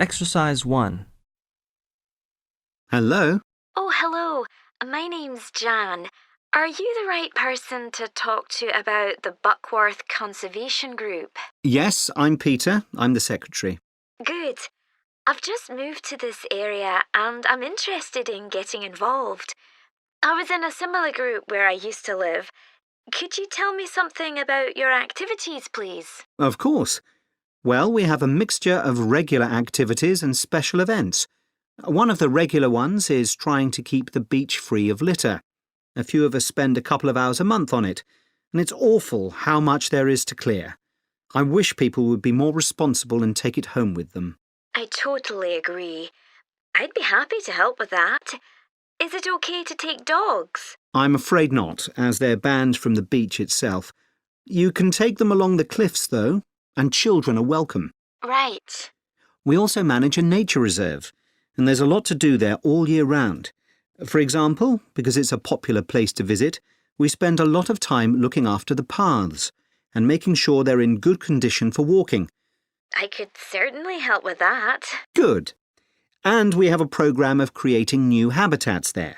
Exercise 1. Hello. Oh, hello. My name's Jan. Are you the right person to talk to about the Buckworth Conservation Group? Yes, I'm Peter. I'm the secretary. Good. I've just moved to this area and I'm interested in getting involved. I was in a similar group where I used to live. Could you tell me something about your activities, please? Of course. Well, we have a mixture of regular activities and special events. One of the regular ones is trying to keep the beach free of litter. A few of us spend a couple of hours a month on it, and it's awful how much there is to clear. I wish people would be more responsible and take it home with them. I totally agree. I'd be happy to help with that. Is it okay to take dogs? I'm afraid not, as they're banned from the beach itself. You can take them along the cliffs, though, and children are welcome. Right. We also manage a nature reserve, and there's a lot to do there all year round. For example, because it's a popular place to visit, we spend a lot of time looking after the paths and making sure they're in good condition for walking. I could certainly help with that. Good. And we have a programme of creating new habitats there.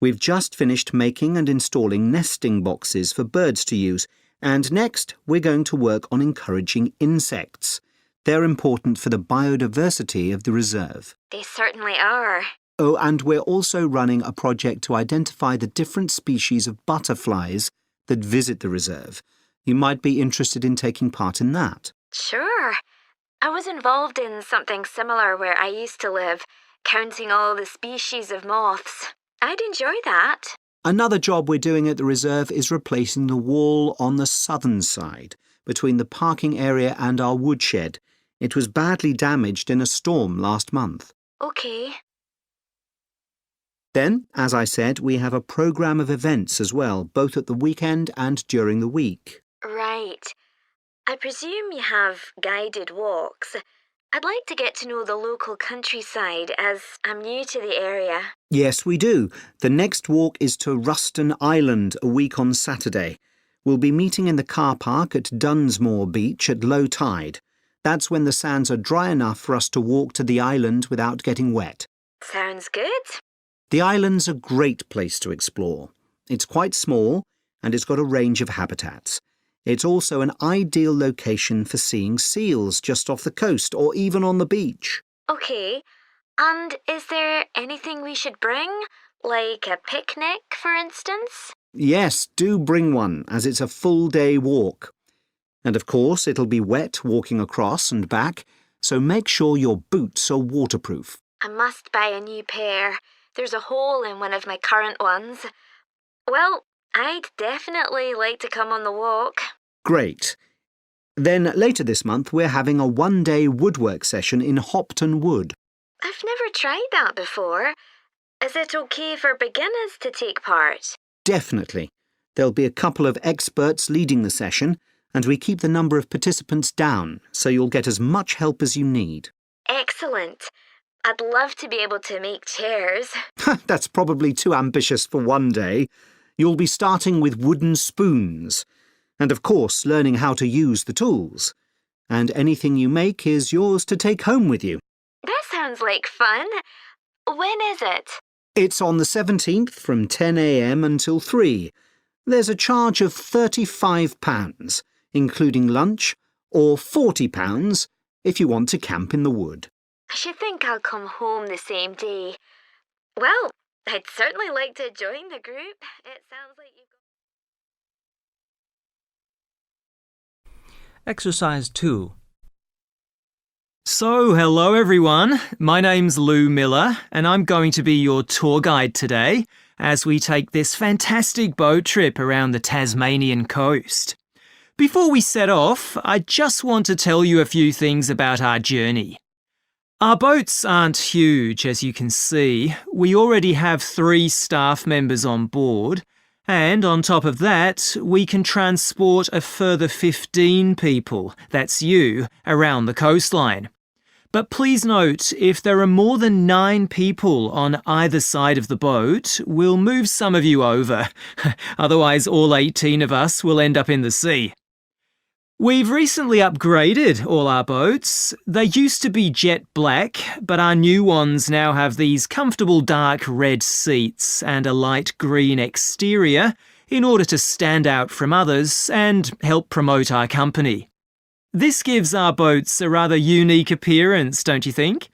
We've just finished making and installing nesting boxes for birds to use, and next we're going to work on encouraging insects. They're important for the biodiversity of the reserve. They certainly are. Oh, and we're also running a project to identify the different species of butterflies that visit the reserve. You might be interested in taking part in that. Sure. I was involved in something similar where I used to live, counting all the species of moths. I'd enjoy that. Another job we're doing at the reserve is replacing the wall on the southern side, between the parking area and our woodshed. It was badly damaged in a storm last month. Okay. Then, as I said, we have a programme of events as well, both at the weekend and during the week. Right. I presume you have guided walks. I'd like to get to know the local countryside as I'm new to the area. Yes, we do. The next walk is to Ruston Island a week on Saturday. We'll be meeting in the car park at Dunsmore Beach at low tide. That's when the sands are dry enough for us to walk to the island without getting wet. Sounds good. The island's a great place to explore. It's quite small and it's got a range of habitats. It's also an ideal location for seeing seals just off the coast or even on the beach. Okay. And is there anything we should bring? Like a picnic, for instance? Yes, do bring one, as it's a full-day walk. And of course, it'll be wet walking across and back, so make sure your boots are waterproof. I must buy a new pair. There's a hole in one of my current ones. Well, I'd definitely like to come on the walk. Great. Then later this month, we're having a one-day woodwork session in Hopton Wood. I've never tried that before. Is it okay for beginners to take part? Definitely. There'll be a couple of experts leading the session, and we keep the number of participants down, so you'll get as much help as you need. Excellent. I'd love to be able to make chairs. That's probably too ambitious for one day. You'll be starting with wooden spoons, and of course learning how to use the tools. And anything you make is yours to take home with you. That sounds like fun. When is it? It's on the 17th from 10 a.m. until 3. There's a charge of £35, including lunch, or £40 if you want to camp in the wood. I should think I'll come home the same day. Well, I'd certainly like to join the group. It sounds like you've got... Exercise 2. So, hello everyone. My name's Lou Miller, and I'm going to be your tour guide today as we take this fantastic boat trip around the Tasmanian coast. Before we set off, I just want to tell you a few things about our journey. Our boats aren't huge, as you can see. We already have 3 staff members on board, and on top of that, we can transport a further 15 people, that's you, around the coastline. But please note, if there are more than 9 people on either side of the boat, we'll move some of you over. Otherwise, all 18 of us will end up in the sea. We've recently upgraded all our boats. They used to be jet black, but our new ones now have these comfortable dark red seats and a light green exterior in order to stand out from others and help promote our company. This gives our boats a rather unique appearance, don't you think?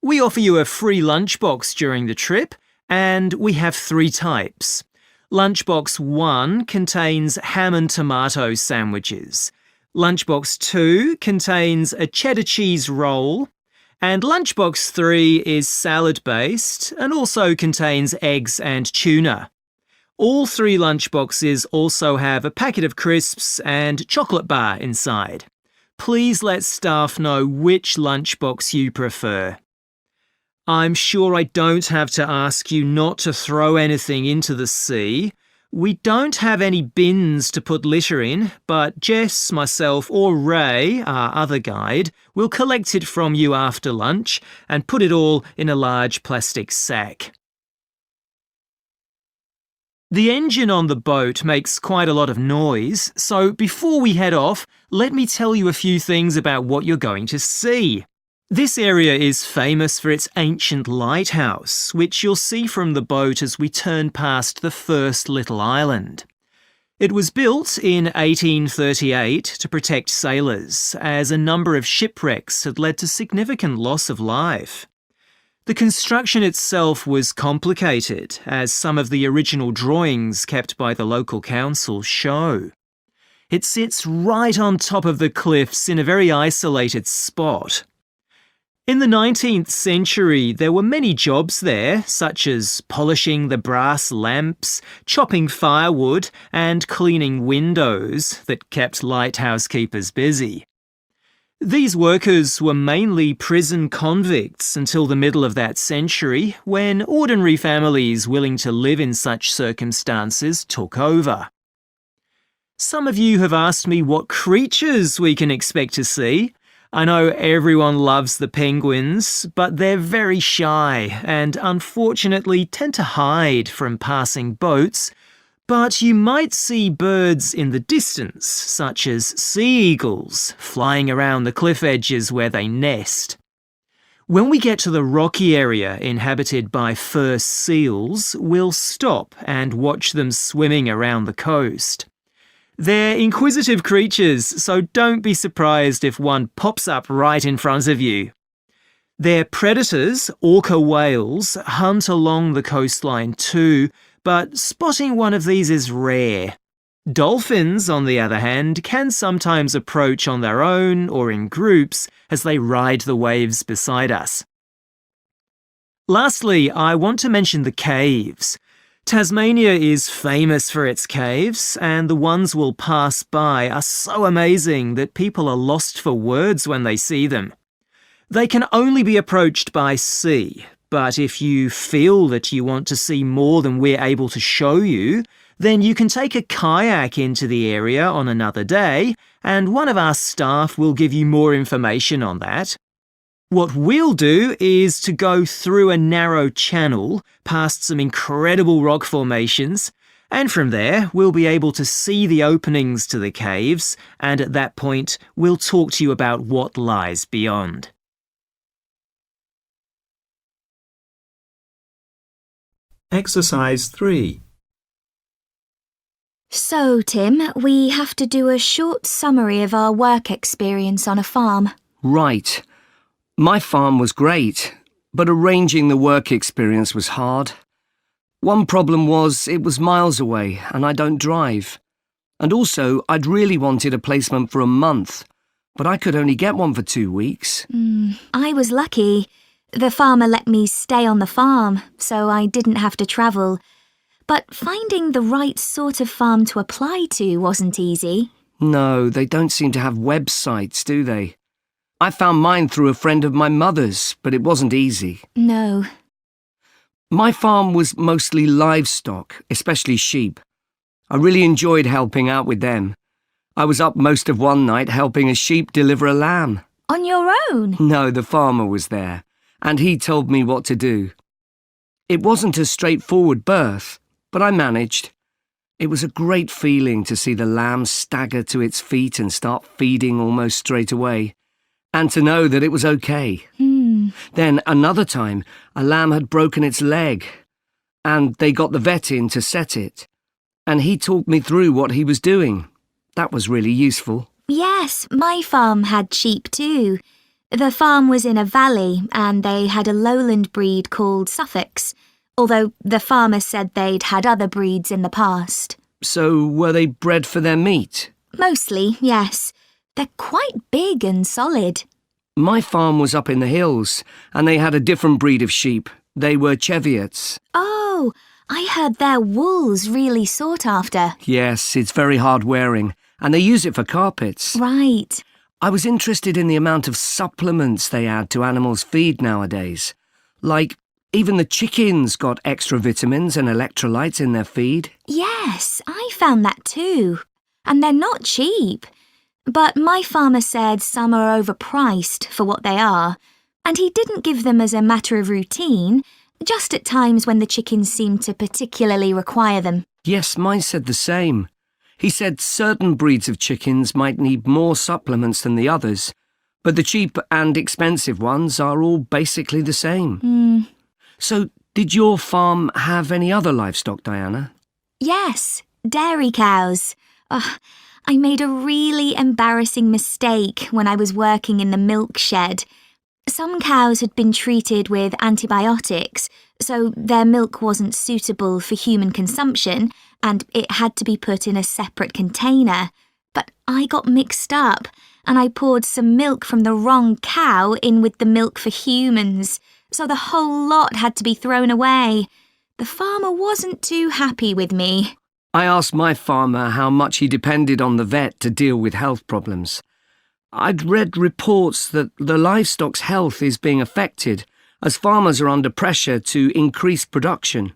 We offer you a free lunchbox during the trip, and we have 3 types. Lunchbox 1 contains ham and tomato sandwiches. Lunchbox 2 contains a cheddar cheese roll. And Lunchbox 3 is salad-based and also contains eggs and tuna. All 3 lunchboxes also have a packet of crisps and chocolate bar inside. Please let staff know which lunchbox you prefer. I'm sure I don't have to ask you not to throw anything into the sea. We don't have any bins to put litter in, but Jess, myself or Ray, our other guide, will collect it from you after lunch and put it all in a large plastic sack. The engine on the boat makes quite a lot of noise, so before we head off, let me tell you a few things about what you're going to see. This area is famous for its ancient lighthouse, which you'll see from the boat as we turn past the first little island. It was built in 1838 to protect sailors, as a number of shipwrecks had led to significant loss of life. The construction itself was complicated, as some of the original drawings kept by the local council show. It sits right on top of the cliffs in a very isolated spot. In the 19th century, there were many jobs there, such as polishing the brass lamps, chopping firewood, and cleaning windows that kept lighthouse keepers busy. These workers were mainly prison convicts until the middle of that century, when ordinary families willing to live in such circumstances took over. Some of you have asked me what creatures we can expect to see. I know everyone loves the penguins, but they're very shy and unfortunately tend to hide from passing boats. But you might see birds in the distance, such as sea eagles, flying around the cliff edges where they nest. When we get to the rocky area inhabited by fur seals, we'll stop and watch them swimming around the coast. They're inquisitive creatures, so don't be surprised if one pops up right in front of you. Their predators, orca whales, hunt along the coastline too, but spotting one of these is rare. Dolphins, on the other hand, can sometimes approach on their own or in groups as they ride the waves beside us. Lastly, I want to mention the caves. Tasmania is famous for its caves, and the ones we'll pass by are so amazing that people are lost for words when they see them. They can only be approached by sea, but if you feel that you want to see more than we're able to show you, then you can take a kayak into the area on another day, and one of our staff will give you more information on that. What we'll do is to go through a narrow channel past some incredible rock formations, and from there we'll be able to see the openings to the caves, and at that point we'll talk to you about what lies beyond. Exercise 3. So, Tim, we have to do a short summary of our work experience on a farm. Right. My farm was great, but arranging the work experience was hard. One problem was it was miles away and I don't drive. And also, I'd really wanted a placement for a month, but I could only get one for 2 weeks. I was lucky. The farmer let me stay on the farm, so I didn't have to travel. But finding the right sort of farm to apply to wasn't easy. No, they don't seem to have websites, do they? I found mine through a friend of my mother's, but it wasn't easy. No. My farm was mostly livestock, especially sheep. I really enjoyed helping out with them. I was up most of one night helping a sheep deliver a lamb. On your own? No, the farmer was there, and he told me what to do. It wasn't a straightforward birth, but I managed. It was a great feeling to see the lamb stagger to its feet and start feeding almost straight away, and to know that it was okay. Then another time, a lamb had broken its leg, and they got the vet in to set it, and he talked me through what he was doing. That was really useful. Yes, my farm had sheep too. The farm was in a valley and they had a lowland breed called Suffolks, although the farmer said they'd had other breeds in the past. So were they bred for their meat? Mostly, yes. They're quite big and solid. My farm was up in the hills, and they had a different breed of sheep. They were Cheviots. Oh, I heard their wool's really sought after. Yes, it's very hard wearing, and they use it for carpets. Right. I was interested in the amount of supplements they add to animals' feed nowadays. Like, even the chickens got extra vitamins and electrolytes in their feed. Yes, I found that too. And they're not cheap. But my farmer said some are overpriced for what they are, and he didn't give them as a matter of routine, just at times when the chickens seemed to particularly require them. Yes, mine said the same. He said certain breeds of chickens might need more supplements than the others, but the cheap and expensive ones are all basically the same. So, did your farm have any other livestock, Diana? Yes, dairy cows. I made a really embarrassing mistake when I was working in the milk shed. Some cows had been treated with antibiotics, so their milk wasn't suitable for human consumption, and it had to be put in a separate container. But I got mixed up, and I poured some milk from the wrong cow in with the milk for humans, so the whole lot had to be thrown away. The farmer wasn't too happy with me. I asked my farmer how much he depended on the vet to deal with health problems. I'd read reports that the livestock's health is being affected as farmers are under pressure to increase production.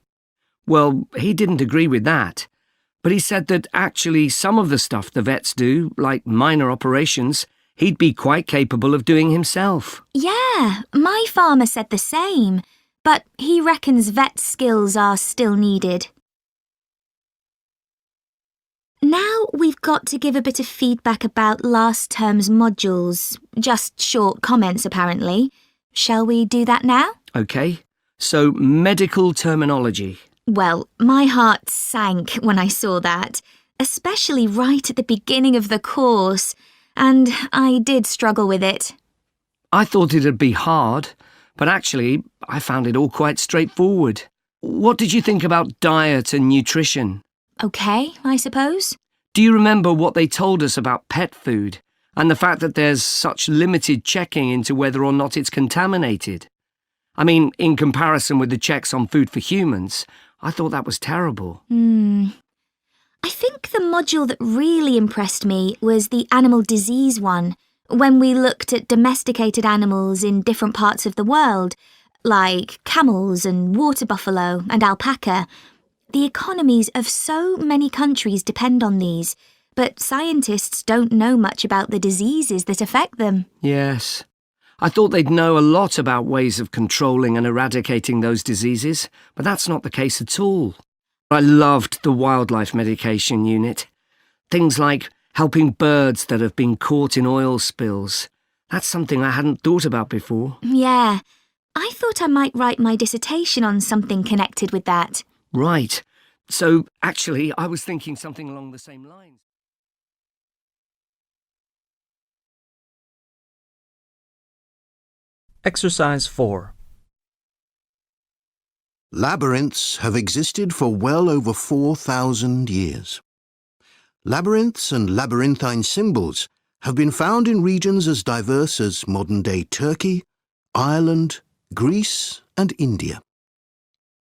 Well, he didn't agree with that, but he said that actually some of the stuff the vets do, like minor operations, he'd be quite capable of doing himself. Yeah, my farmer said the same, but he reckons vet skills are still needed. Now we've got to give a bit of feedback about last term's modules. Just short comments, apparently. Shall we do that now? OK, so medical terminology. Well, my heart sank when I saw that, especially right at the beginning of the course, and I did struggle with it. I thought it'd be hard, but actually I found it all quite straightforward. What did you think about diet and nutrition? OK, I suppose. Do you remember what they told us about pet food and the fact that there's such limited checking into whether or not it's contaminated? I mean, in comparison with the checks on food for humans, I thought that was terrible. I think the module that really impressed me was the animal disease one, when we looked at domesticated animals in different parts of the world, like camels and water buffalo and alpaca. The economies of so many countries depend on these, but scientists don't know much about the diseases that affect them. Yes. I thought they'd know a lot about ways of controlling and eradicating those diseases, but that's not the case at all. I loved the wildlife medication unit. Things like helping birds that have been caught in oil spills. That's something I hadn't thought about before. Yeah, I thought I might write my dissertation on something connected with that. Right. So, actually, I was thinking something along the same lines. Exercise 4. Labyrinths have existed for well over 4,000 years. Labyrinths and labyrinthine symbols have been found in regions as diverse as modern-day Turkey, Ireland, Greece, and India.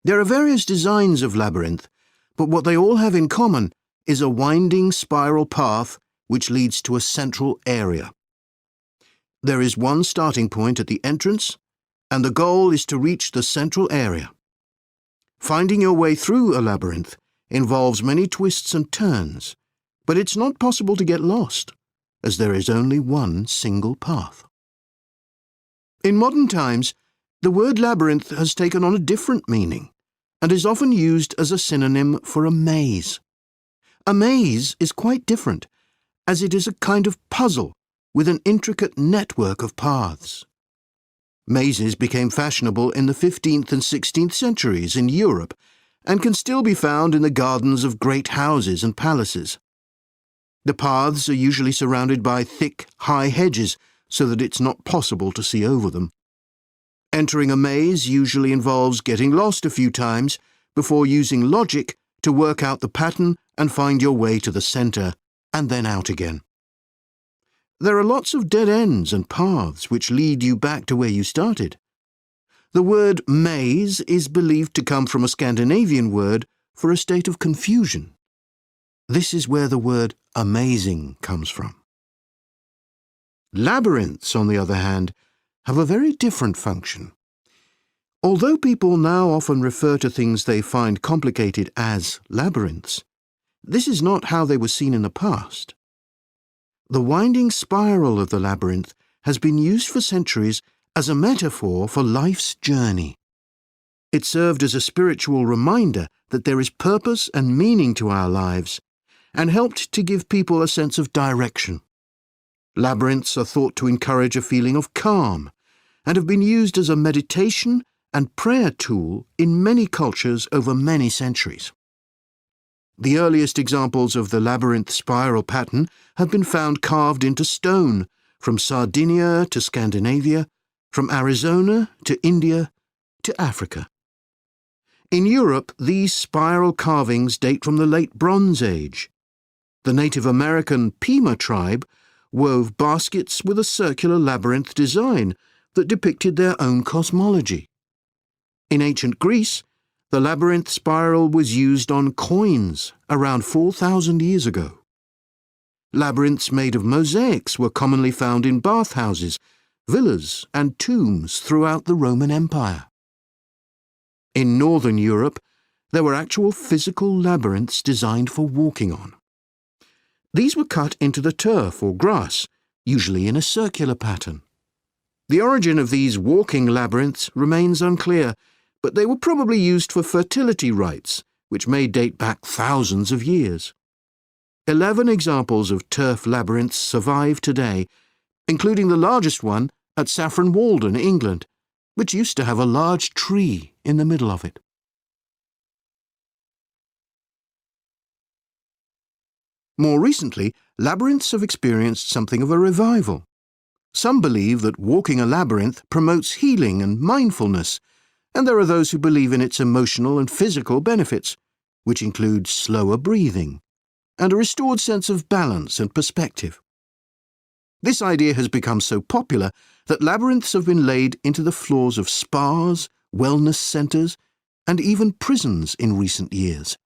There are various designs of labyrinth, but what they all have in common is a winding spiral path which leads to a central area. There is one starting point at the entrance, and the goal is to reach the central area. Finding your way through a labyrinth involves many twists and turns, but it's not possible to get lost, as there is only one single path. In modern times, the word labyrinth has taken on a different meaning and is often used as a synonym for a maze. A maze is quite different, as it is a kind of puzzle with an intricate network of paths. Mazes became fashionable in the 15th and 16th centuries in Europe and can still be found in the gardens of great houses and palaces. The paths are usually surrounded by thick, high hedges so that it's not possible to see over them. Entering a maze usually involves getting lost a few times before using logic to work out the pattern and find your way to the centre and then out again. There are lots of dead ends and paths which lead you back to where you started. The word maze is believed to come from a Scandinavian word for a state of confusion. This is where the word amazing comes from. Labyrinths, on the other hand, have a very different function. Although people now often refer to things they find complicated as labyrinths, this is not how they were seen in the past. The winding spiral of the labyrinth has been used for centuries as a metaphor for life's journey. It served as a spiritual reminder that there is purpose and meaning to our lives, and helped to give people a sense of direction. Labyrinths are thought to encourage a feeling of calm, and have been used as a meditation and prayer tool in many cultures over many centuries. The earliest examples of the labyrinth spiral pattern have been found carved into stone, from Sardinia to Scandinavia, from Arizona to India to Africa. In Europe, these spiral carvings date from the late Bronze Age. The Native American Pima tribe wove baskets with a circular labyrinth design that depicted their own cosmology. In ancient Greece, the labyrinth spiral was used on coins around 4,000 years ago. Labyrinths made of mosaics were commonly found in bathhouses, villas and tombs throughout the Roman Empire. In northern Europe, there were actual physical labyrinths designed for walking on. These were cut into the turf or grass, usually in a circular pattern. The origin of these walking labyrinths remains unclear, but they were probably used for fertility rites, which may date back thousands of years. 11 examples of turf labyrinths survive today, including the largest one at Saffron Walden, England, which used to have a large tree in the middle of it. More recently, labyrinths have experienced something of a revival. Some believe that walking a labyrinth promotes healing and mindfulness, and there are those who believe in its emotional and physical benefits, which include slower breathing and a restored sense of balance and perspective. This idea has become so popular that labyrinths have been laid into the floors of spas, wellness centres, and even prisons in recent years.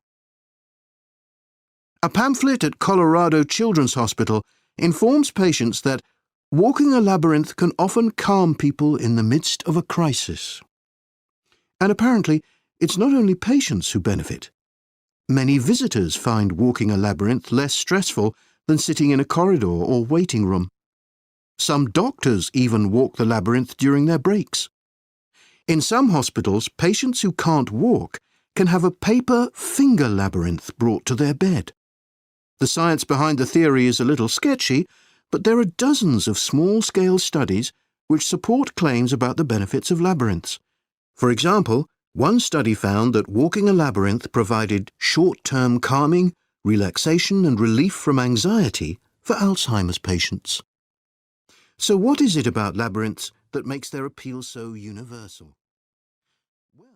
A pamphlet at Colorado Children's Hospital informs patients that walking a labyrinth can often calm people in the midst of a crisis. And apparently, it's not only patients who benefit. Many visitors find walking a labyrinth less stressful than sitting in a corridor or waiting room. Some doctors even walk the labyrinth during their breaks. In some hospitals, patients who can't walk can have a paper finger labyrinth brought to their bed. The science behind the theory is a little sketchy, but there are dozens of small-scale studies which support claims about the benefits of labyrinths. For example, one study found that walking a labyrinth provided short-term calming, relaxation and relief from anxiety for Alzheimer's patients. So what is it about labyrinths that makes their appeal so universal? Well,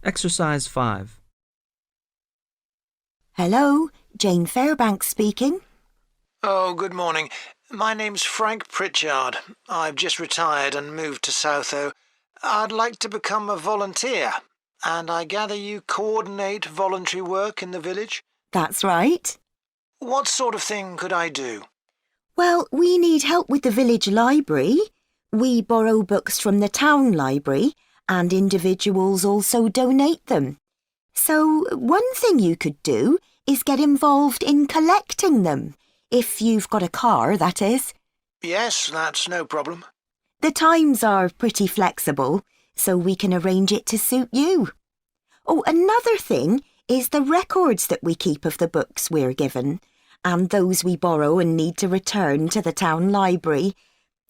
Exercise 5. Hello, Jane Fairbanks speaking. Oh, good morning. My name's Frank Pritchard. I've just retired and moved to Southo. I'd like to become a volunteer, and I gather you coordinate voluntary work in the village? That's right. What sort of thing could I do? Well, we need help with the village library. We borrow books from the town library, and individuals also donate them. So one thing you could do is get involved in collecting them, if you've got a car, that is. Yes, that's no problem. The times are pretty flexible, so we can arrange it to suit you. Oh, another thing is the records that we keep of the books we're given, and those we borrow and need to return to the town library.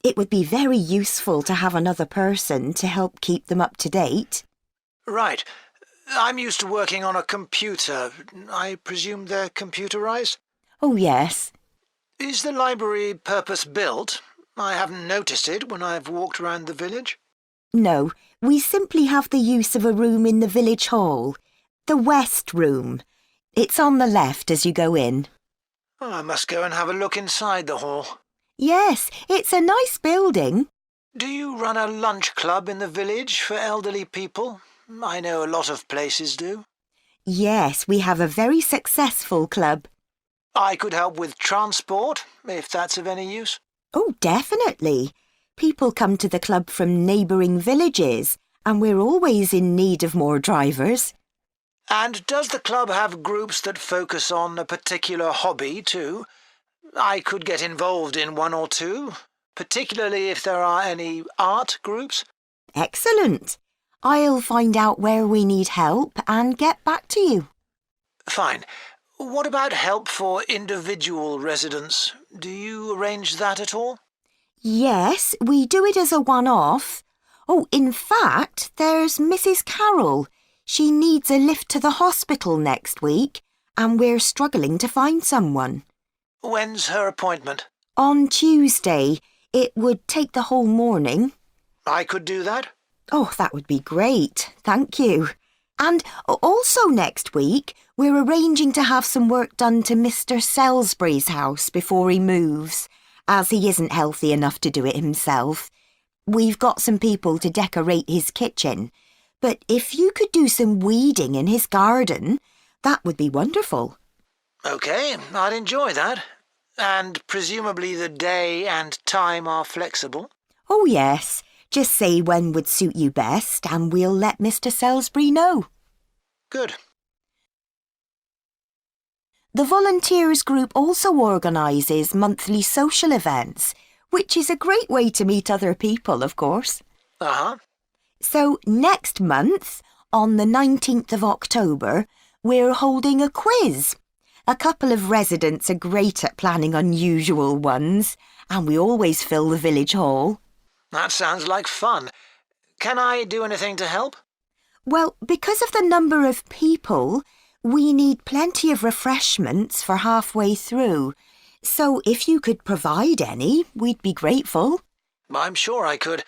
It would be very useful to have another person to help keep them up to date. Right. I'm used to working on a computer. I presume they're computerized? Oh, yes. Is the library purpose-built? I haven't noticed it when I've walked around the village. No, we simply have the use of a room in the village hall. The West Room. It's on the left as you go in. I must go and have a look inside the hall. Yes, it's a nice building. Do you run a lunch club in the village for elderly people? I know a lot of places do. Yes, we have a very successful club. I could help with transport, if that's of any use. Oh, definitely. People come to the club from neighbouring villages, and we're always in need of more drivers. And does the club have groups that focus on a particular hobby too? I could get involved in one or two, particularly if there are any art groups. Excellent. I'll find out where we need help and get back to you. Fine. What about help for individual residents? Do you arrange that at all? Yes, we do it as a one-off. Oh, in fact, there's Mrs. Carroll. She needs a lift to the hospital next week, and we're struggling to find someone. When's her appointment? On Tuesday. It would take the whole morning. I could do that. Oh, that would be great. Thank you. And also next week, we're arranging to have some work done to Mr. Salisbury's house before he moves, as he isn't healthy enough to do it himself. We've got some people to decorate his kitchen, but if you could do some weeding in his garden, that would be wonderful. OK, I'd enjoy that. And presumably the day and time are flexible? Oh, yes. Just say when would suit you best, and we'll let Mr. Salisbury know. Good. The volunteers group also organises monthly social events, which is a great way to meet other people, of course. Uh-huh. So next month, on the 19th of October, we're holding a quiz. A couple of residents are great at planning unusual ones, and we always fill the village hall. That sounds like fun. Can I do anything to help? Well, because of the number of people, we need plenty of refreshments for halfway through. So if you could provide any, we'd be grateful. I'm sure I could.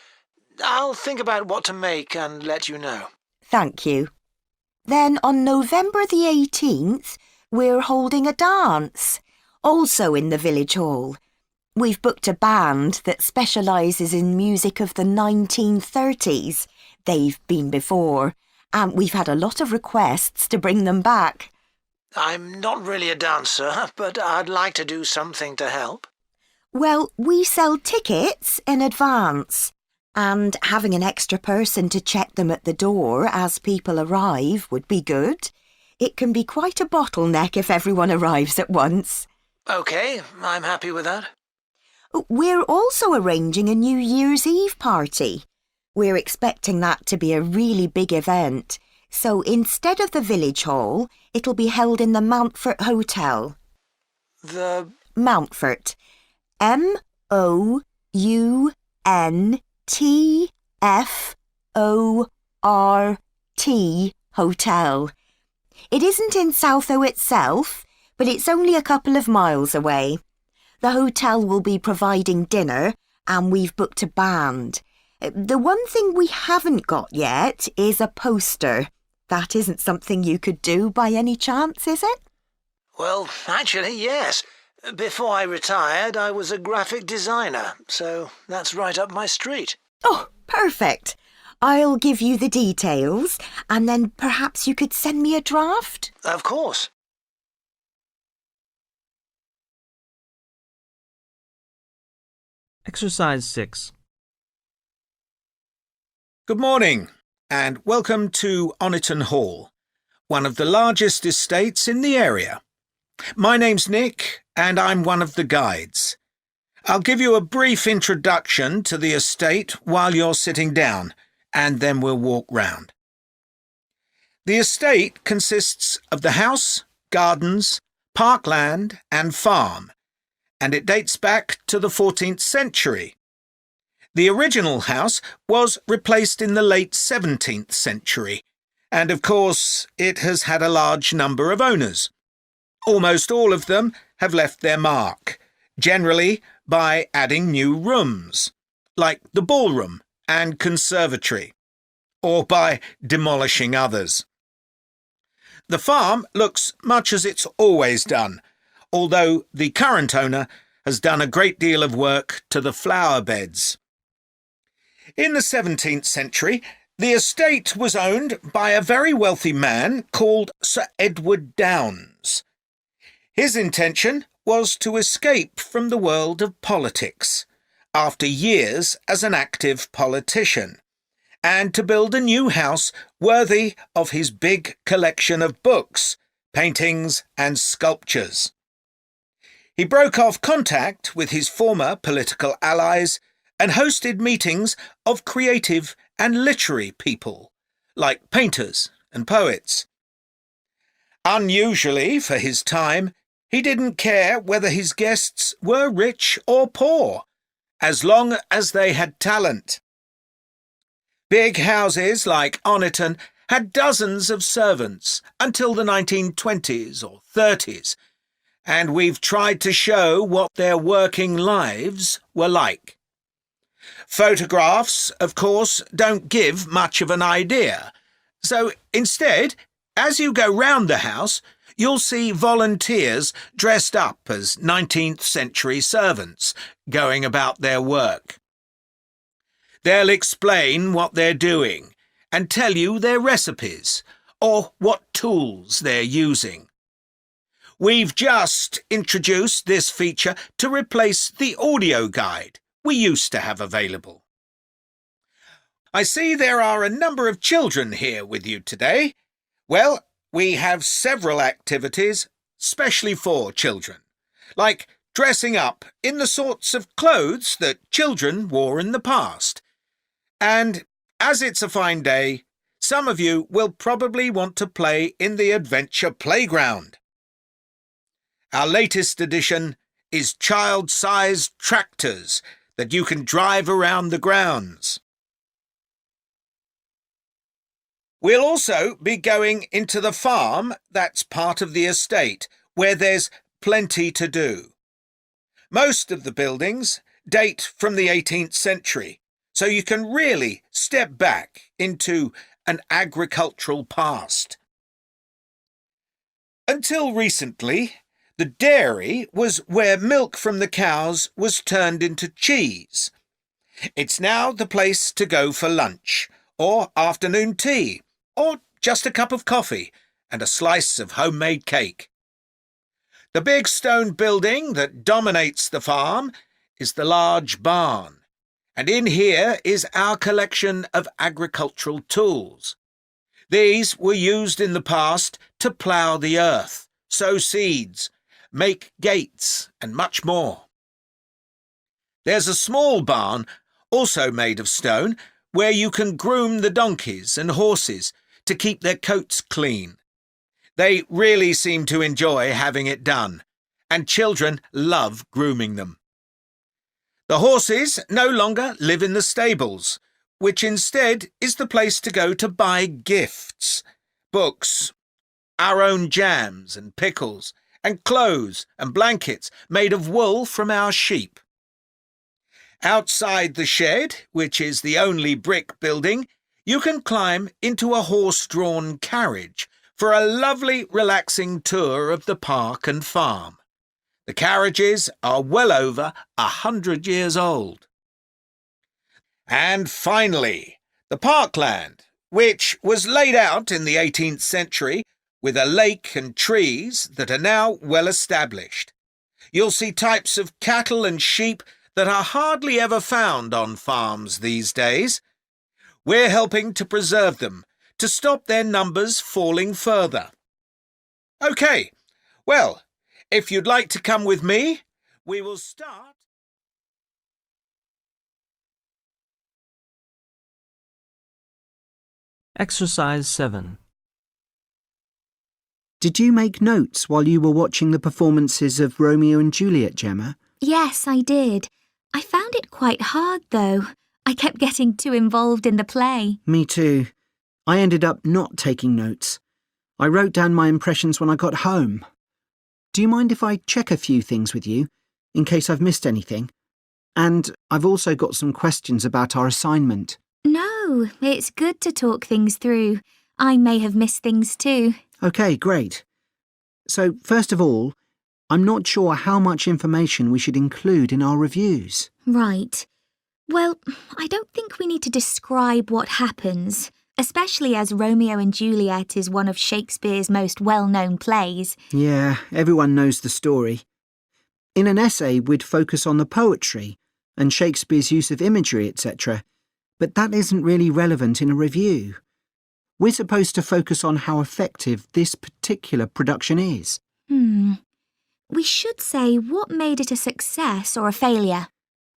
I'll think about what to make and let you know. Thank you. Then on November the 18th, we're holding a dance, also in the village hall. We've booked a band that specialises in music of the 1930s. They've been before, and we've had a lot of requests to bring them back. I'm not really a dancer, but I'd like to do something to help. Well, we sell tickets in advance, and having an extra person to check them at the door as people arrive would be good. It can be quite a bottleneck if everyone arrives at once. OK, I'm happy with that. We're also arranging a New Year's Eve party. We're expecting that to be a really big event. So instead of the village hall, it'll be held in the Mountfort Hotel. The... Mountfort. MOUNTFORT Hotel. It isn't in SuSu itself, but it's only a couple of miles away. The hotel will be providing dinner, and we've booked a band. The one thing we haven't got yet is a poster. That isn't something you could do by any chance, is it? Well, actually, yes. Before I retired, I was a graphic designer, so that's right up my street. Oh, perfect. I'll give you the details, and then perhaps you could send me a draft? Of course. Exercise 6. Good morning, and welcome to Oniton Hall, one of the largest estates in the area. My name's Nick, and I'm one of the guides. I'll give you a brief introduction to the estate while you're sitting down, and then we'll walk round. The estate consists of the house, gardens, parkland and farm, and it dates back to the 14th century. The original house was replaced in the late 17th century, and of course it has had a large number of owners. Almost all of them have left their mark, generally by adding new rooms, like the ballroom and conservatory, or by demolishing others. The farm looks much as it's always done, although the current owner has done a great deal of work to the flower beds. In the 17th century, the estate was owned by a very wealthy man called Sir Edward Downes. His intention was to escape from the world of politics after years as an active politician, and to build a new house worthy of his big collection of books, paintings and sculptures. He broke off contact with his former political allies and hosted meetings of creative and literary people, like painters and poets. Unusually for his time, he didn't care whether his guests were rich or poor, as long as they had talent. Big houses like Oniton had dozens of servants until the 1920s or 30s, and we've tried to show what their working lives were like. Photographs, of course, don't give much of an idea, so instead, as you go round the house, you'll see volunteers dressed up as 19th century servants going about their work. They'll explain what they're doing and tell you their recipes or what tools they're using. We've just introduced this feature to replace the audio guide we used to have available. I see there are a number of children here with you today. Well, we have several activities specially for children, like dressing up in the sorts of clothes that children wore in the past. And as it's a fine day, some of you will probably want to play in the adventure playground. Our latest addition is child-sized tractors that you can drive around the grounds. We'll also be going into the farm that's part of the estate, where there's plenty to do. Most of the buildings date from the 18th century, so you can really step back into an agricultural past. Until recently, the dairy was where milk from the cows was turned into cheese. It's now the place to go for lunch, or afternoon tea, or just a cup of coffee and a slice of homemade cake. The big stone building that dominates the farm is the large barn, and in here is our collection of agricultural tools. These were used in the past to plough the earth, sow seeds, make gates, and much more. There's a small barn, also made of stone, where you can groom the donkeys and horses to keep their coats clean. They really seem to enjoy having it done, and children love grooming them. The horses no longer live in the stables, which instead is the place to go to buy gifts, books, our own jams and pickles, and clothes and blankets made of wool from our sheep. Outside the shed, which is the only brick building, you can climb into a horse-drawn carriage for a lovely, relaxing tour of the park and farm. The carriages are well over 100 years old. And finally, the parkland, which was laid out in the 18th century with a lake and trees that are now well established. You'll see types of cattle and sheep that are hardly ever found on farms these days. We're helping to preserve them, to stop their numbers falling further. OK, well, if you'd like to come with me, we will start. Exercise 7. Did you make notes while you were watching the performances of Romeo and Juliet, Gemma? Yes, I did. I found it quite hard, though. I kept getting too involved in the play. Me too. I ended up not taking notes. I wrote down my impressions when I got home. Do you mind if I check a few things with you, in case I've missed anything? And I've also got some questions about our assignment. No, it's good to talk things through. I may have missed things too. OK, great. So, first of all, I'm not sure how much information we should include in our reviews. Right. Well, I don't think we need to describe what happens, especially as Romeo and Juliet is one of Shakespeare's most well-known plays. Yeah, everyone knows the story. In an essay, we'd focus on the poetry and Shakespeare's use of imagery, etc. But that isn't really relevant in a review. We're supposed to focus on how effective this particular production is. We should say what made it a success or a failure.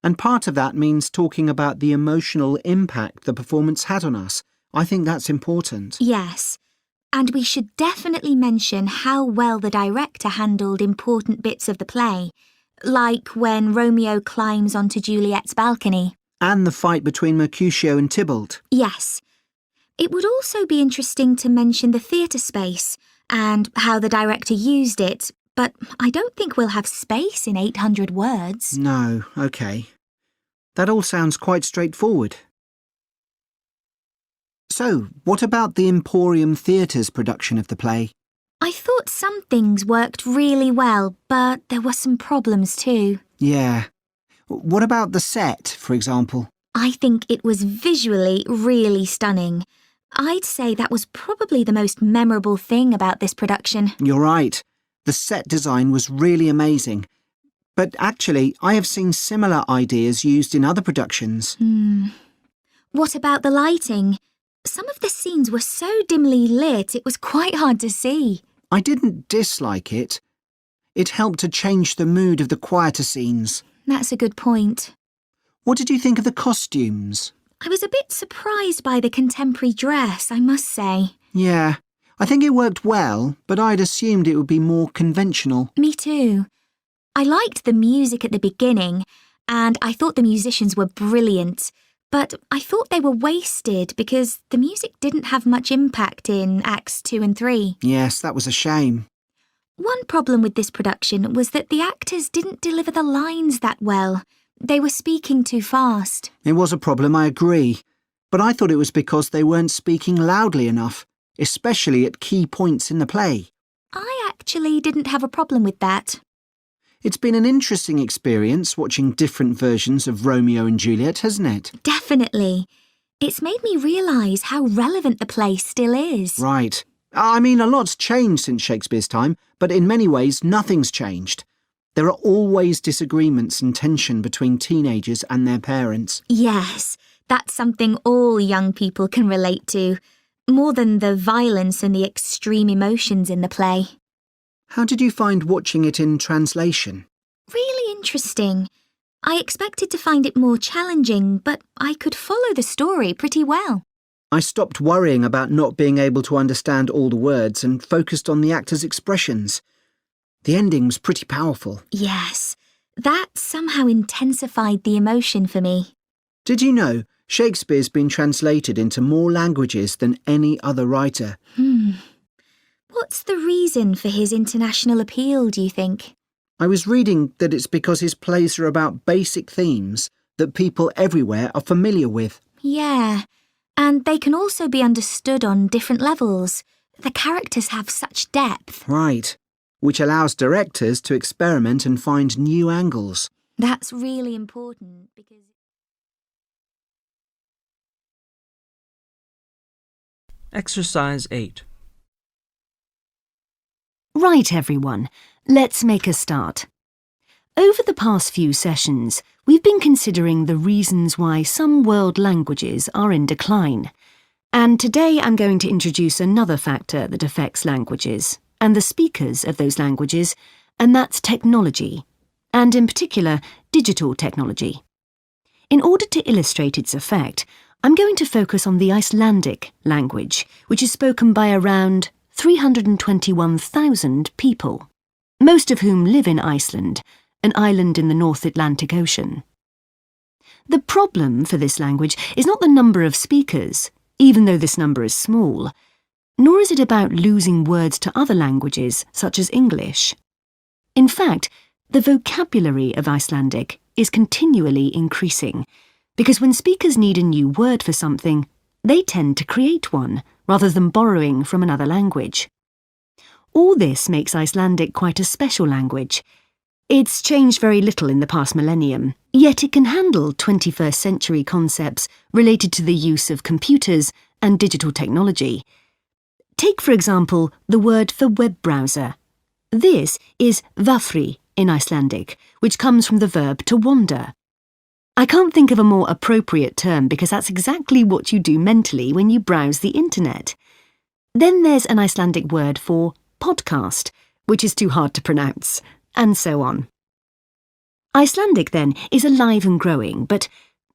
And part of that means talking about the emotional impact the performance had on us. I think that's important. Yes. And we should definitely mention how well the director handled important bits of the play, like when Romeo climbs onto Juliet's balcony. And the fight between Mercutio and Tybalt. Yes. It would also be interesting to mention the theatre space and how the director used it, but I don't think we'll have space in 800 words. No, OK. That all sounds quite straightforward. So, what about the Emporium Theatre's production of the play? I thought some things worked really well, but there were some problems too. Yeah. What about the set, for example? I think it was visually really stunning. I'd say that was probably the most memorable thing about this production. You're right. The set design was really amazing. But actually, I have seen similar ideas used in other productions. What about the lighting? Some of the scenes were so dimly lit, it was quite hard to see. I didn't dislike it. It helped to change the mood of the quieter scenes. That's a good point. What did you think of the costumes? I was a bit surprised by the contemporary dress, I must say. Yeah, I think it worked well, but I'd assumed it would be more conventional. Me too. I liked the music at the beginning, and I thought the musicians were brilliant, but I thought they were wasted because the music didn't have much impact in Acts 2 and 3. Yes, that was a shame. One problem with this production was that the actors didn't deliver the lines that well. They were speaking too fast. It was a problem, I agree. But I thought it was because they weren't speaking loudly enough, especially at key points in the play. I actually didn't have a problem with that. It's been an interesting experience watching different versions of Romeo and Juliet, hasn't it? Definitely. It's made me realise how relevant the play still is. Right. I mean, a lot's changed since Shakespeare's time, but in many ways nothing's changed. There are always disagreements and tension between teenagers and their parents. Yes, that's something all young people can relate to, more than the violence and the extreme emotions in the play. How did you find watching it in translation? Really interesting. I expected to find it more challenging, but I could follow the story pretty well. I stopped worrying about not being able to understand all the words and focused on the actors' expressions. The ending was pretty powerful. Yes, that somehow intensified the emotion for me. Did you know Shakespeare's been translated into more languages than any other writer? What's the reason for his international appeal, do you think? I was reading that it's because his plays are about basic themes that people everywhere are familiar with. Yeah, and they can also be understood on different levels. The characters have such depth. Right, which allows directors to experiment and find new angles. That's really important because... Exercise 8. Right, everyone, let's make a start. Over the past few sessions, we've been considering the reasons why some world languages are in decline. And today I'm going to introduce another factor that affects languages and the speakers of those languages, and that's technology, and in particular, digital technology. In order to illustrate its effect, I'm going to focus on the Icelandic language, which is spoken by around 321,000 people, most of whom live in Iceland, an island in the North Atlantic Ocean. The problem for this language is not the number of speakers, even though this number is small, nor is it about losing words to other languages, such as English. In fact, the vocabulary of Icelandic is continually increasing, because when speakers need a new word for something, they tend to create one, rather than borrowing from another language. All this makes Icelandic quite a special language. It's changed very little in the past millennium, yet it can handle 21st century concepts related to the use of computers and digital technology. Take, for example, the word for web browser. This is vafri in Icelandic, which comes from the verb to wander. I can't think of a more appropriate term because that's exactly what you do mentally when you browse the internet. Then there's an Icelandic word for podcast, which is too hard to pronounce, and so on. Icelandic, then, is alive and growing,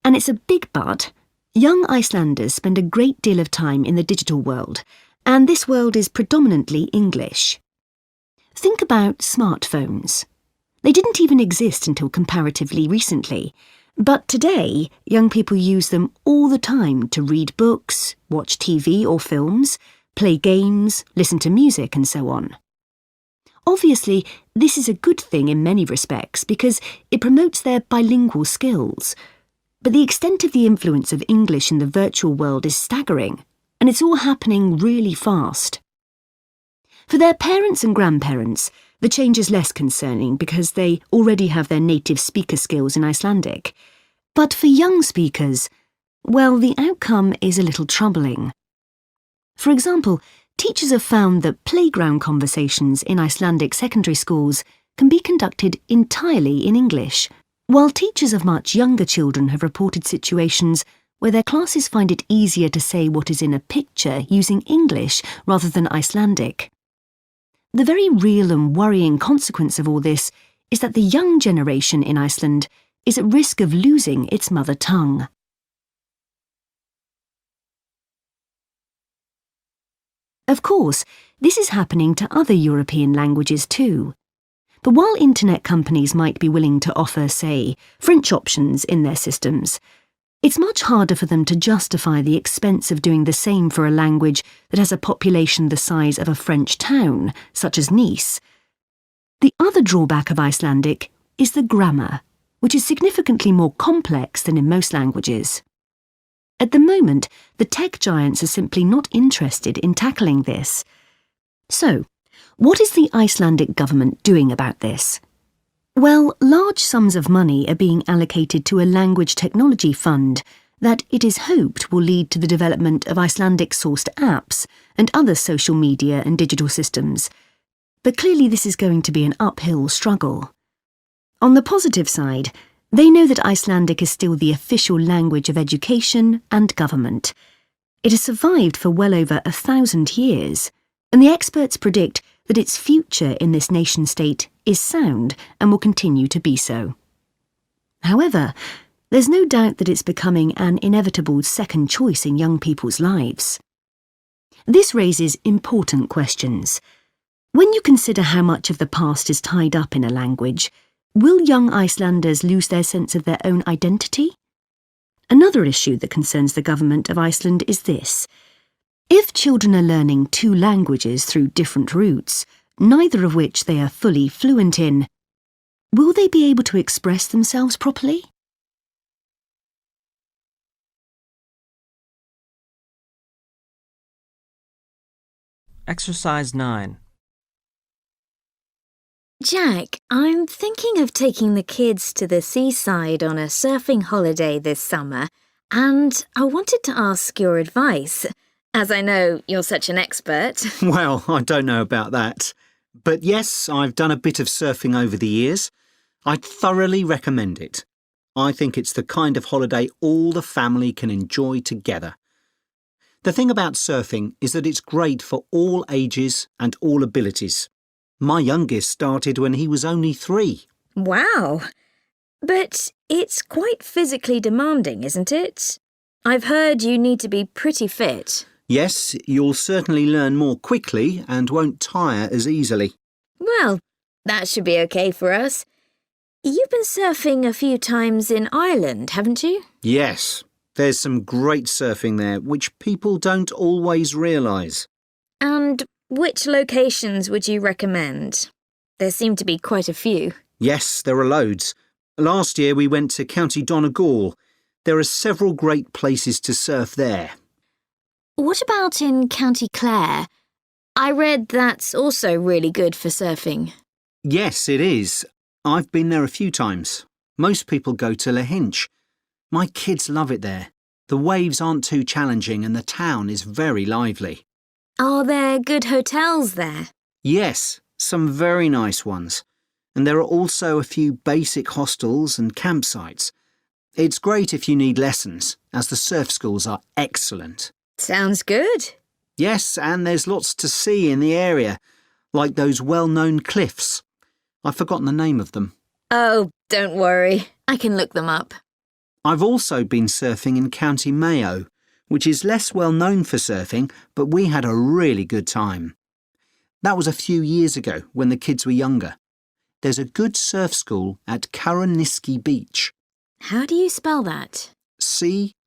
and it's a big but, young Icelanders spend a great deal of time in the digital world, and this world is predominantly English. Think about smartphones. They didn't even exist until comparatively recently, but today young people use them all the time to read books, watch TV or films, play games, listen to music and so on. Obviously, this is a good thing in many respects because it promotes their bilingual skills. But the extent of the influence of English in the virtual world is staggering, and it's all happening really fast. For their parents and grandparents, the change is less concerning because they already have their native speaker skills in Icelandic. But for young speakers, well, the outcome is a little troubling. For example, teachers have found that playground conversations in Icelandic secondary schools can be conducted entirely in English, while teachers of much younger children have reported situations where their classes find it easier to say what is in a picture using English rather than Icelandic. The very real and worrying consequence of all this is that the young generation in Iceland is at risk of losing its mother tongue. Of course, this is happening to other European languages too. But while internet companies might be willing to offer, say, French options in their systems, it's much harder for them to justify the expense of doing the same for a language that has a population the size of a French town, such as Nice. The other drawback of Icelandic is the grammar, which is significantly more complex than in most languages. At the moment, the tech giants are simply not interested in tackling this. So, what is the Icelandic government doing about this? Well, large sums of money are being allocated to a language technology fund that it is hoped will lead to the development of Icelandic-sourced apps and other social media and digital systems. But clearly this is going to be an uphill struggle. On the positive side, they know that Icelandic is still the official language of education and government. It has survived for well over 1,000 years, and the experts predict that its future in this nation-state is sound and will continue to be so. However, there's no doubt that it's becoming an inevitable second choice in young people's lives. This raises important questions. When you consider how much of the past is tied up in a language, will young Icelanders lose their sense of their own identity? Another issue that concerns the government of Iceland is this. If children are learning two languages through different routes, neither of which they are fully fluent in, will they be able to express themselves properly? Exercise 9. Jack, I'm thinking of taking the kids to the seaside on a surfing holiday this summer, and I wanted to ask your advice, as I know you're such an expert. Well, I don't know about that. But yes, I've done a bit of surfing over the years. I'd thoroughly recommend it. I think it's the kind of holiday all the family can enjoy together. The thing about surfing is that it's great for all ages and all abilities. My youngest started when he was only 3. Wow! But it's quite physically demanding, isn't it? I've heard you need to be pretty fit. Yes, you'll certainly learn more quickly and won't tire as easily. Well, that should be okay for us. You've been surfing a few times in Ireland, haven't you? Yes, there's some great surfing there, which people don't always realise. And which locations would you recommend? There seem to be quite a few. Yes, there are loads. Last year we went to County Donegal. There are several great places to surf there. What about in County Clare? I read that's also really good for surfing. Yes, it is. I've been there a few times. Most people go to Luyện. My kids love it there. The waves aren't too challenging and the town is very lively. Are there good hotels there? Yes, some very nice ones. And there are also a few basic hostels and campsites. It's great if you need lessons, as the surf schools are excellent. Sounds good. Yes, and there's lots to see in the area, like those well-known cliffs. I've forgotten the name of them. Oh, don't worry. I can look them up. I've also been surfing in County Mayo, which is less well known for surfing, but we had a really good time. That was a few years ago when the kids were younger. There's a good surf school at Caroniski Beach. How do you spell that? CARROWNISKEY.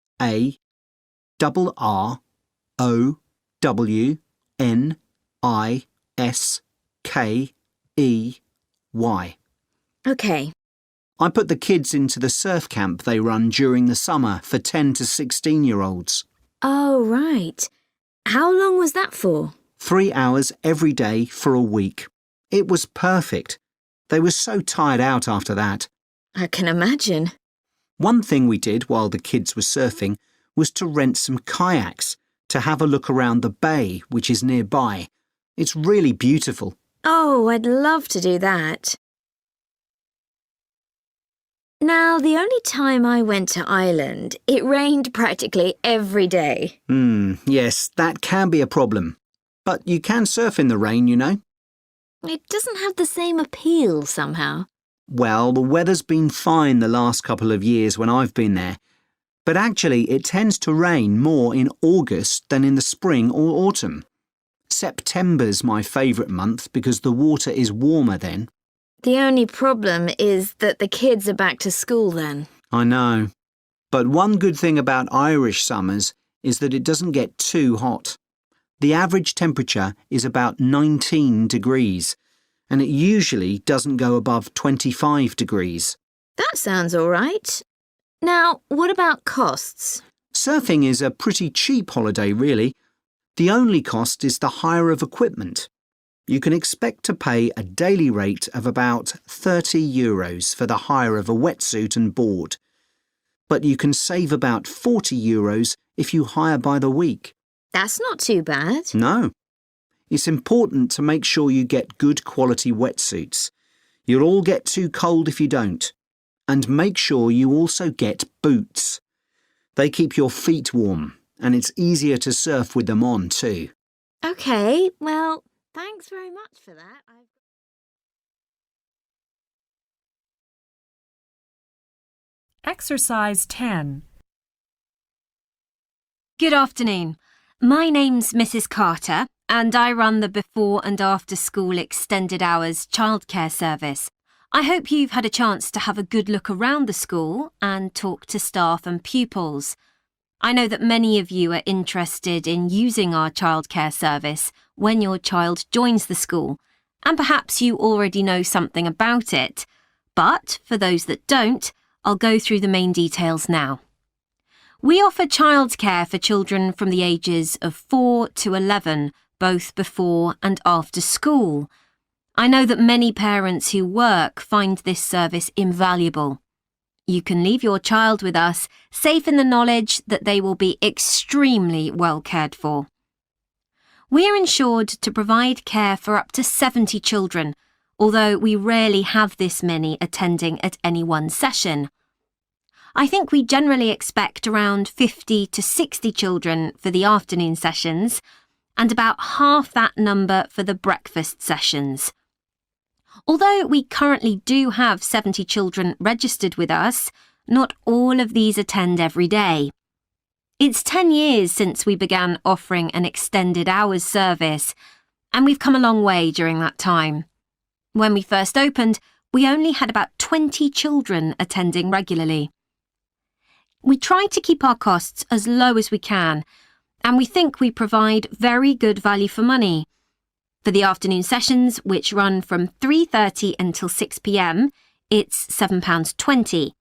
Okay. I put the kids into the surf camp they run during the summer for 10 to 16-year-olds. Oh, right. How long was that for? 3 hours every day for a week. It was perfect. They were so tired out after that. I can imagine. One thing we did while the kids were surfing was to rent some kayaks to have a look around the bay, which is nearby. It's really beautiful. Oh, I'd love to do that. Now, the only time I went to Ireland, it rained practically every day. Yes, that can be a problem. But you can surf in the rain, you know. It doesn't have the same appeal somehow. Well, the weather's been fine the last couple of years when I've been there. But actually, it tends to rain more in August than in the spring or autumn. September's my favourite month because the water is warmer then. The only problem is that the kids are back to school then. I know. But one good thing about Irish summers is that it doesn't get too hot. The average temperature is about 19 degrees, and it usually doesn't go above 25 degrees. That sounds all right. Now, what about costs? Surfing is a pretty cheap holiday, really. The only cost is the hire of equipment. You can expect to pay a daily rate of about €30 for the hire of a wetsuit and board. But you can save about €40 if you hire by the week. That's not too bad. No. It's important to make sure you get good quality wetsuits. You'll all get too cold if you don't. And make sure you also get boots. They keep your feet warm, and it's easier to surf with them on too. Okay, well, thanks very much for that. Exercise 10. Good afternoon. My name's Mrs. Carter, and I run the before and after school extended hours childcare service. I hope you've had a chance to have a good look around the school and talk to staff and pupils. I know that many of you are interested in using our childcare service when your child joins the school, and perhaps you already know something about it. But for those that don't, I'll go through the main details now. We offer childcare for children from the ages of 4 to 11, both before and after school. I know that many parents who work find this service invaluable. You can leave your child with us, safe in the knowledge that they will be extremely well cared for. We are insured to provide care for up to 70 children, although we rarely have this many attending at any one session. I think we generally expect around 50 to 60 children for the afternoon sessions, and about half that number for the breakfast sessions. Although we currently do have 70 children registered with us, not all of these attend every day. It's 10 years since we began offering an extended hours service, and we've come a long way during that time. When we first opened, we only had about 20 children attending regularly. We try to keep our costs as low as we can, and we think we provide very good value for money. For the afternoon sessions, which run from 3:30 until 6 p.m, it's £7.20.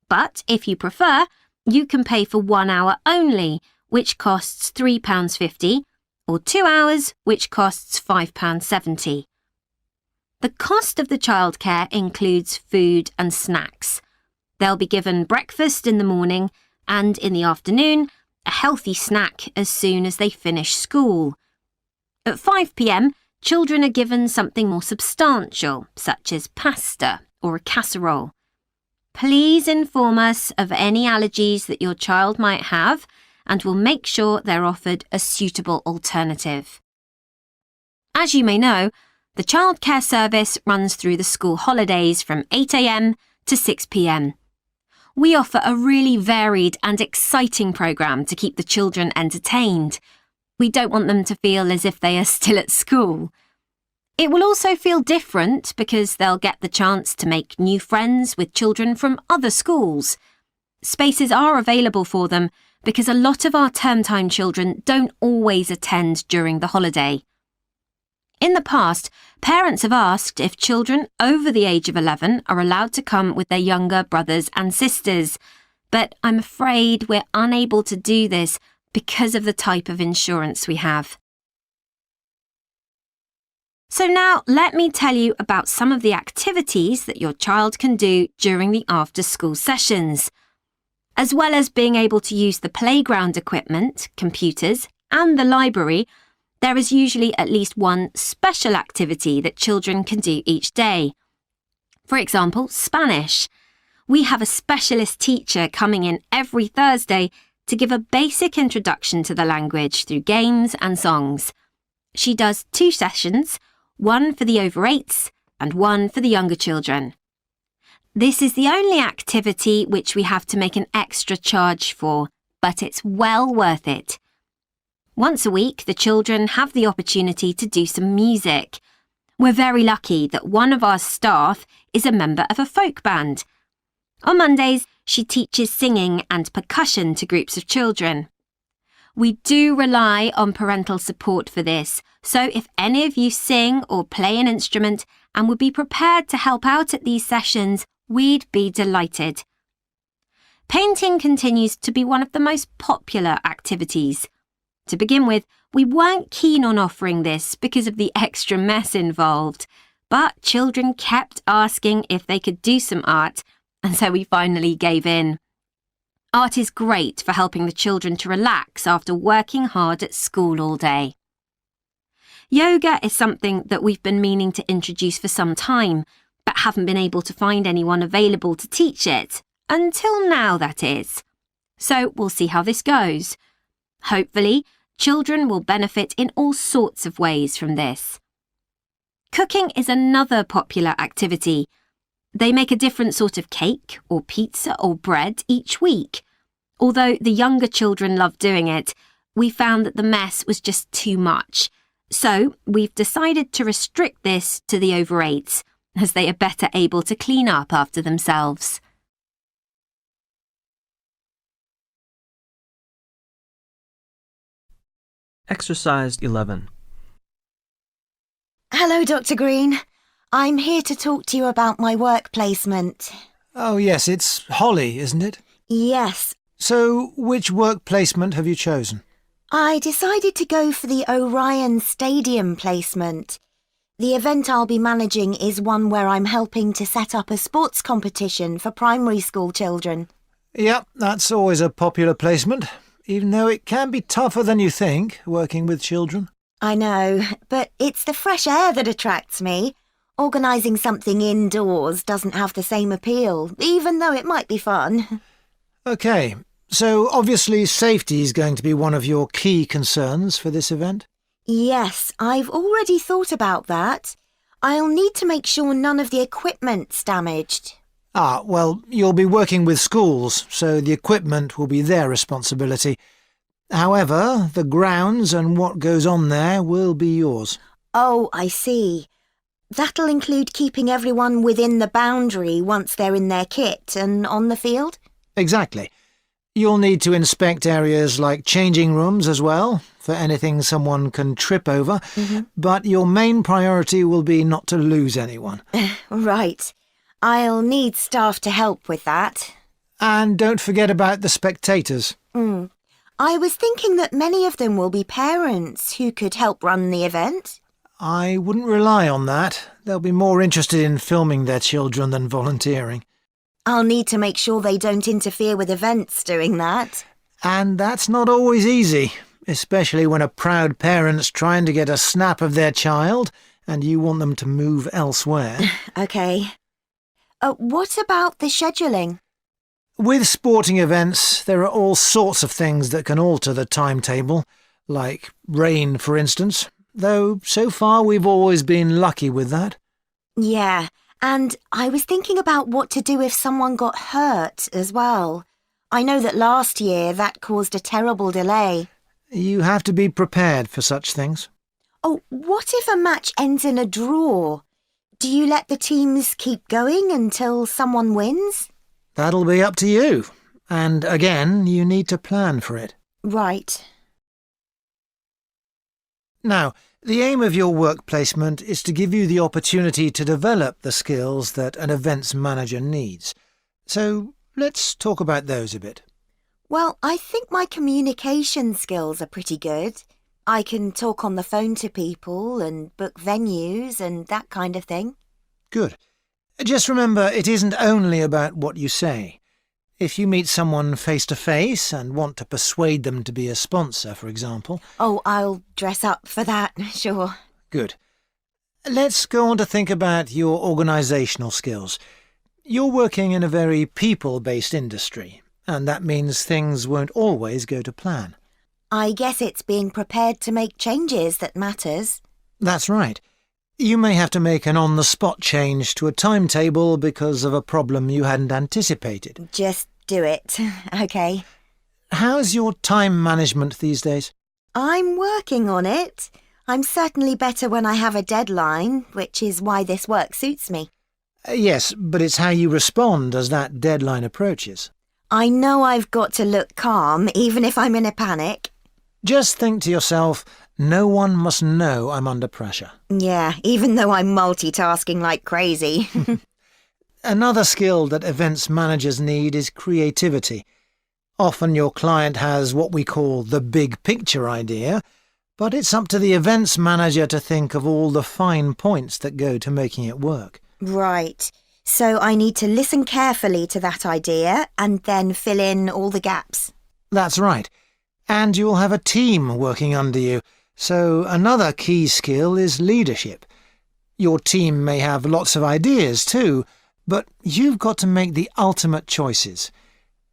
But if you prefer, you can pay for 1 hour only, which costs £3.50, or 2 hours, which costs £5.70. The cost of the childcare includes food and snacks. They'll be given breakfast in the morning and in the afternoon, a healthy snack as soon as they finish school. At 5 p.m, children are given something more substantial, such as pasta or a casserole. Please inform us of any allergies that your child might have, and we'll make sure they're offered a suitable alternative. As you may know, the childcare service runs through the school holidays from 8 a.m. to 6 p.m. We offer a really varied and exciting programme to keep the children entertained. We don't want them to feel as if they are still at school. It will also feel different because they'll get the chance to make new friends with children from other schools. Spaces are available for them because a lot of our term time children don't always attend during the holiday. In the past, parents have asked if children over the age of 11 are allowed to come with their younger brothers and sisters, but I'm afraid we're unable to do this because of the type of insurance we have. So now let me tell you about some of the activities that your child can do during the after-school sessions. As well as being able to use the playground equipment, computers, and the library, there is usually at least one special activity that children can do each day. For example, Spanish. We have a specialist teacher coming in every Thursday to give a basic introduction to the language through games and songs. She does 2 sessions, one for the over 8s and one for the younger children. This is the only activity which we have to make an extra charge for, but it's well worth it. Once a week, the children have the opportunity to do some music. We're very lucky that one of our staff is a member of a folk band. On Mondays, she teaches singing and percussion to groups of children. We do rely on parental support for this, so if any of you sing or play an instrument and would be prepared to help out at these sessions, we'd be delighted. Painting continues to be one of the most popular activities. To begin with, we weren't keen on offering this because of the extra mess involved, but children kept asking if they could do some art, and so we finally gave in. Art is great for helping the children to relax after working hard at school all day. Yoga is something that we've been meaning to introduce for some time, but haven't been able to find anyone available to teach it. Until now, that is. So we'll see how this goes. Hopefully, children will benefit in all sorts of ways from this. Cooking is another popular activity. They make a different sort of cake or pizza or bread each week. Although the younger children love doing it, we found that the mess was just too much. So we've decided to restrict this to the over 8s, as they are better able to clean up after themselves. Exercise 11. Hello, Dr. Green. I'm here to talk to you about my work placement. Oh, yes, it's Holly, isn't it? Yes. So, which work placement have you chosen? I decided to go for the Orion Stadium placement. The event I'll be managing is one where I'm helping to set up a sports competition for primary school children. Yep, that's always a popular placement, even though it can be tougher than you think, working with children. I know, but it's the fresh air that attracts me. Organising something indoors doesn't have the same appeal, even though it might be fun. OK, so obviously safety is going to be one of your key concerns for this event? Yes, I've already thought about that. I'll need to make sure none of the equipment's damaged. Well, you'll be working with schools, so the equipment will be their responsibility. However, the grounds and what goes on there will be yours. Oh, I see. That'll include keeping everyone within the boundary once they're in their kit and on the field? Exactly. You'll need to inspect areas like changing rooms as well, for anything someone can trip over, but your main priority will be not to lose anyone. Right. I'll need staff to help with that. And don't forget about the spectators. I was thinking that many of them will be parents who could help run the event. I wouldn't rely on that. They'll be more interested in filming their children than volunteering. I'll need to make sure they don't interfere with events doing that. And that's not always easy, especially when a proud parent's trying to get a snap of their child and you want them to move elsewhere. OK. What about the scheduling? With sporting events, there are all sorts of things that can alter the timetable, like rain, for instance, though so far we've always been lucky with that. Yeah, and I was thinking about what to do if someone got hurt as well. I know that last year that caused a terrible delay. You have to be prepared for such things. Oh, what if a match ends in a draw? Do you let the teams keep going until someone wins? That'll be up to you. And again, you need to plan for it. Right. Now, the aim of your work placement is to give you the opportunity to develop the skills that an events manager needs. So let's talk about those a bit. Well, I think my communication skills are pretty good. I can talk on the phone to people and book venues and that kind of thing. Good. Just remember, it isn't only about what you say. If you meet someone face-to-face and want to persuade them to be a sponsor, for example... Oh, I'll dress up for that, sure. Good. Let's go on to think about your organisational skills. You're working in a very people-based industry, and that means things won't always go to plan. I guess it's being prepared to make changes that matters. That's right. You may have to make an on-the-spot change to a timetable because of a problem you hadn't anticipated. Just do it, OK. How's your time management these days? I'm working on it. I'm certainly better when I have a deadline, which is why this work suits me. Yes, but it's how you respond as that deadline approaches. I know I've got to look calm, even if I'm in a panic. Just think to yourself, no one must know I'm under pressure. Yeah, even though I'm multitasking like crazy. Another skill that events managers need is creativity. Often your client has what we call the big picture idea, but it's up to the events manager to think of all the fine points that go to making it work. Right. So I need to listen carefully to that idea and then fill in all the gaps. That's right. And you'll have a team working under you. So another key skill is leadership. Your team may have lots of ideas too, but you've got to make the ultimate choices.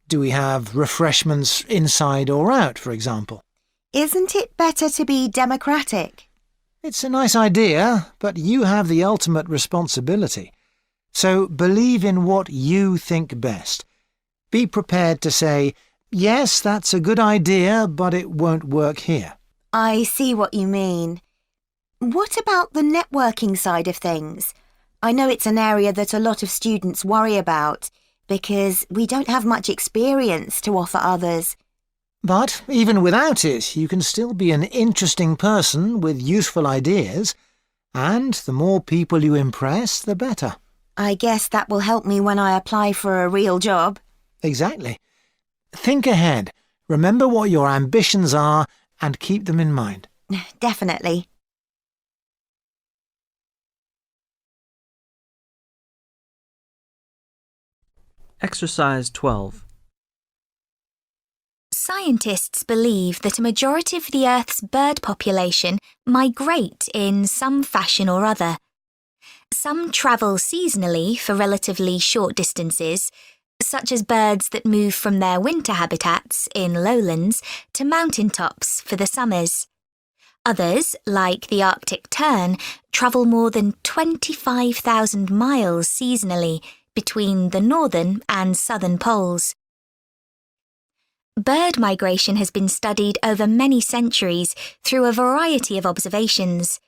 Do we have refreshments inside or out, for example? Isn't it better to be democratic? It's a nice idea, but you have the ultimate responsibility. So believe in what you think best. Be prepared to say, yes, that's a good idea, but it won't work here. I see what you mean. What about the networking side of things? I know it's an area that a lot of students worry about because we don't have much experience to offer others. But even without it, you can still be an interesting person with useful ideas, and the more people you impress, the better. I guess that will help me when I apply for a real job. Exactly. Think ahead, remember what your ambitions are, and keep them in mind. Definitely. Exercise 12. Scientists believe that a majority of the Earth's bird population migrate in some fashion or other. Some travel seasonally for relatively short distances, such as birds that move from their winter habitats in lowlands to mountaintops for the summers. Others, like the Arctic tern, travel more than 25,000 miles seasonally between the northern and southern poles. bird migration has been studied over many centuries through a variety of observations.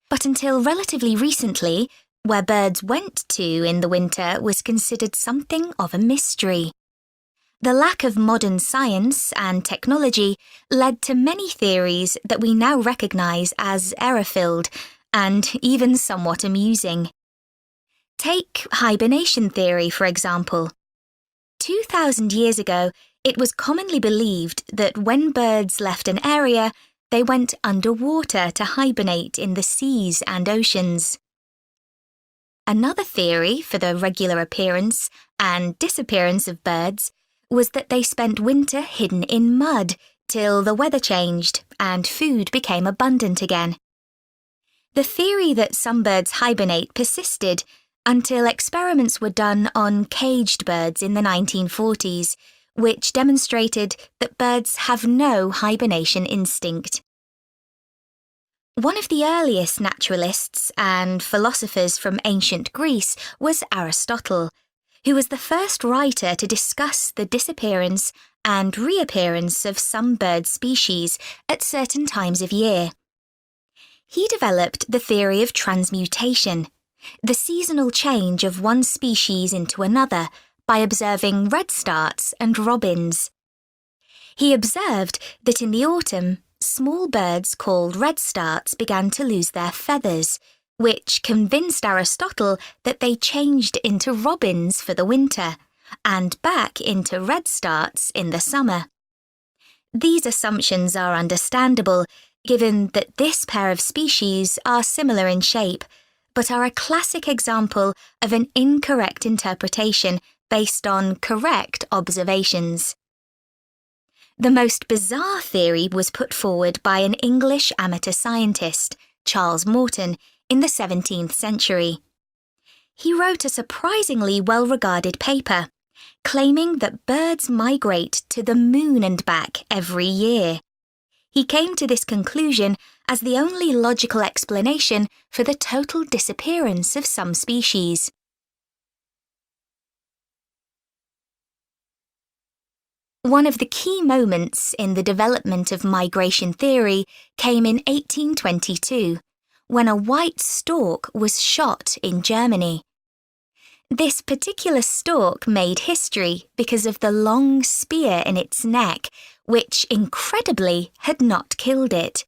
But until relatively recently, where birds went to in the winter was considered something of a mystery. The lack of modern science and technology led to many theories that we now recognise as error-filled and even somewhat amusing. Take hibernation theory, for example. 2,000 years ago, it was commonly believed that when birds left an area, they went underwater to hibernate in the seas and oceans. Another theory for the regular appearance and disappearance of birds was that they spent winter hidden in mud till the weather changed and food became abundant again. The theory that some birds hibernate persisted until experiments were done on caged birds in the 1940s, which demonstrated that birds have no hibernation instinct. One of the earliest naturalists and philosophers from ancient Greece was Aristotle, who was the first writer to discuss the disappearance and reappearance of some bird species at certain times of year. He developed the theory of transmutation, the seasonal change of one species into another by observing redstarts and robins. He observed that in the autumn, small birds called redstarts began to lose their feathers, which convinced Aristotle that they changed into robins for the winter and back into redstarts in the summer. These assumptions are understandable, given that this pair of species are similar in shape, but are a classic example of an incorrect interpretation based on correct observations. The most bizarre theory was put forward by an English amateur scientist, Charles Morton, in the 17th century. He wrote a surprisingly well-regarded paper, claiming that birds migrate to the moon and back every year. He came to this conclusion as the only logical explanation for the total disappearance of some species. One of the key moments in the development of migration theory came in 1822, when a white stork was shot in Germany. This particular stork made history because of the long spear in its neck, which incredibly had not killed it.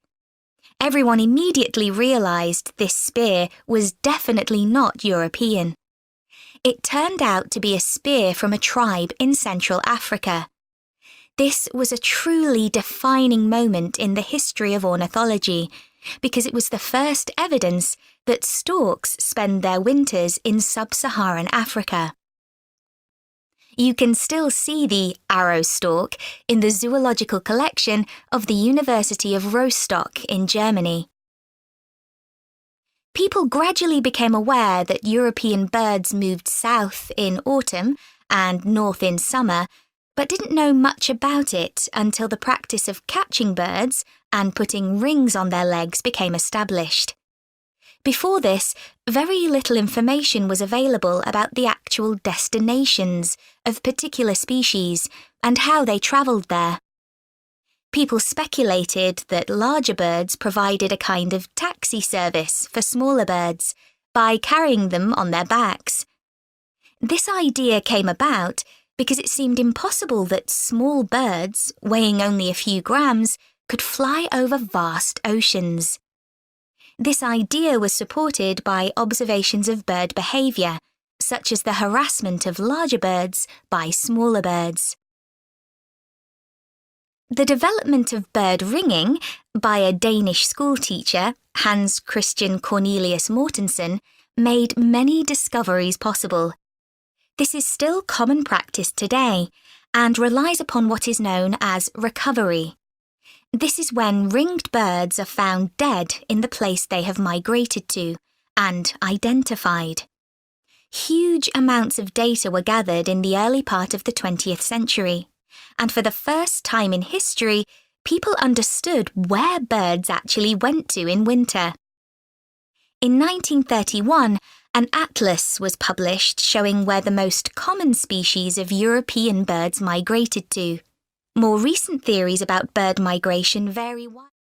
Everyone immediately realised this spear was definitely not European. It turned out to be a spear from a tribe in Central Africa. This was a truly defining moment in the history of ornithology, because it was the first evidence that storks spend their winters in sub-Saharan Africa. You can still see the arrow stork in the zoological collection of the University of Rostock in Germany. People gradually became aware that European birds moved south in autumn and north in summer, but didn't know much about it until the practice of catching birds and putting rings on their legs became established. Before this, very little information was available about the actual destinations of particular species and how they travelled there. People speculated that larger birds provided a kind of taxi service for smaller birds by carrying them on their backs. This idea came about because it seemed impossible that small birds, weighing only a few grams, could fly over vast oceans. This idea was supported by observations of bird behaviour, such as the harassment of larger birds by smaller birds. The development of bird ringing by a Danish schoolteacher, Hans Christian Cornelius Mortensen, made many discoveries possible. This is still common practice today and relies upon what is known as recovery. This is when ringed birds are found dead in the place they have migrated to and identified. Huge amounts of data were gathered in the early part of the 20th century, and for the first time in history, people understood where birds actually went to in winter. In 1931, an atlas was published showing where the most common species of European birds migrated to. More recent theories about bird migration vary widely.